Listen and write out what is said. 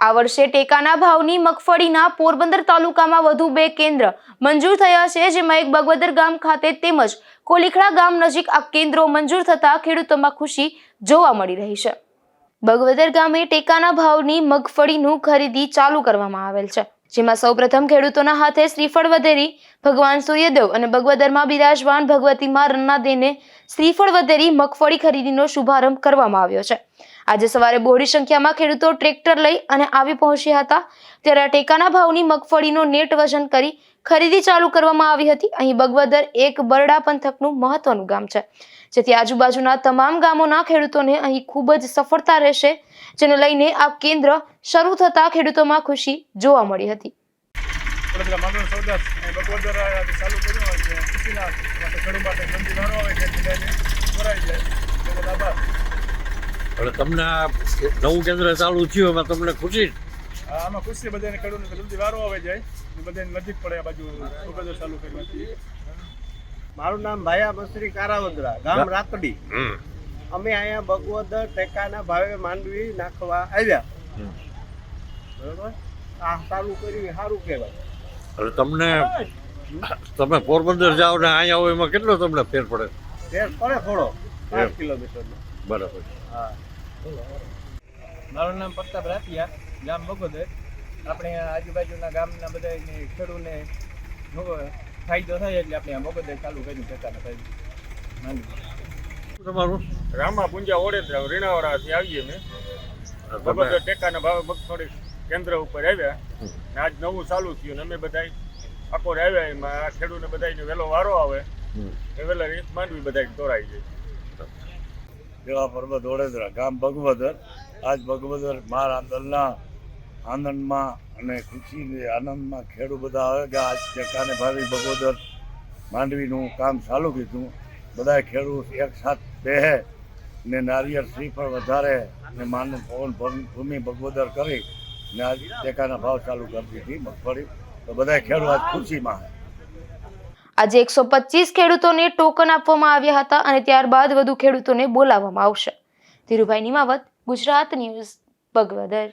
આ વર્ષે ટેકાના ભાવની મગફળીના પોરબંદર તાલુકામાં વધુ 2 કેન્દ્ર મંજૂર થયા છે, જેમાં એક બગવદર ગામ ખાતે તેમજ કોલીખડા ગામ નજીક આ કેન્દ્રો મંજૂર થતા ખેડૂતોમાં ખુશી જોવા મળી રહી છે। બગવદર ગામે ટેકાના ભાવની મગફળીનું ખરીદી ચાલુ કરવામાં આવેલ છે, જેમાં સૌપ્રથમ ખેડૂતોના હાથે શ્રીફળ વધેરી ભગવાન સૂર્યદેવ અને બગવદરમાં બિરાજમાન ભગવતી મા રન્નાદેને શ્રીફળ વધેરી મગફળી ખરીદીનો શુભારંભ કરવામાં આવ્યો છે। આજે સવારે બહોળી સંખ્યામાં ખેડૂતો ટ્રેક્ટર લઈ અને આવી પહોંચ્યા હતા, ત્યારે ટેકાના ભાવની મગફળીનો નેટ વજન કરી ખરીદી ચાલુ કરવામાં આવી હતી। અહીં બગવદર એક બરડા પંથકનું મહત્વનું ગામ છે, જેથી આજુબાજુના તમામ ગામોના ખેડૂતોને અહીં ખૂબ જ સફળતા રહેશે, જેને લઈને આ કેન્દ્ર શરૂ થતા ખેડૂતોમાં ખુશી જોવા મળી હતી। તમને નવું કેન્દ્ર ચાલુ થયું એમાં તમને ખુશી? આમાં ખુશી બધાને ખેડૂતને જલ્દી વારો આવે જાય, બધાને નજીક પડે આ બાજુ બગવદર ચાલુ કરવાથી। મારું નામ ભાયા મસરી કારાવદરા, ગામ રાતડી। અમે અહીંયા બગવદર ટેકાના ભાવે માંડવી નાખવા આવ્યા, બરોબર। આ ચાલુ કર્યું સારું કહેવાય। એટલે તમે પોરબંદર જાઓ ને અહીંયા આવો એમાં કેટલો તમને ફેર પડે? ફેર પડે થોડો, 5 કિલોમીટરનો। બરાબર। હા, મારું નામ પ્રતાપ રાતિયા, ગામ બગોદર। આપણે આજુબાજુના ગામના બધા ખેડૂતને ફાયદો થાય એટલે આપણે આ બગોદર ચાલુ કર્યું ટેકાના ભાવે। તમારું? રામા પુંજા ઓડેદરા રીણાવાડાથી આવીએ અમે બગવદર ટેકાના ભાવે મગફળી કેન્દ્ર ઉપર આવ્યા ને આજ નવું ચાલુ થયું ને અમે બધા આકોર આવ્યા, એમાં આ ખેડૂતને બધાને વહેલો વારો આવે એ વહેલા માંડવી બધા દોરાઈ જાય। જિલ્લા પર્વત વડોદરા, ગામ બગવદર। આજ બગવદર મા રાંદલના આનંદમાં અને ખુશી આનંદમાં ખેડૂત બધા આવે કે આજ ટેકાને ભાવે બગવદર માંડવીનું કામ ચાલુ કીધું। બધા ખેડૂત એક સાથ બેહે ને નારિયેળ શ્રીફળ વધારે ને માનું પવન ભૂમિ બગવદર કરી ને આજ ટેકાના ભાવ ચાલુ કરી દીધી મગફળી, તો બધા ખેડૂત આજ ખુશીમાં છે। આજે 125 ખેડૂતોને ટોકન આપવામાં આવ્યા હતા અને ત્યારબાદ વધુ ખેડૂતોને બોલાવવામાં આવશે। ધીરુભાઈ નિમાવત, ગુજરાત ન્યૂઝ, બગવદર।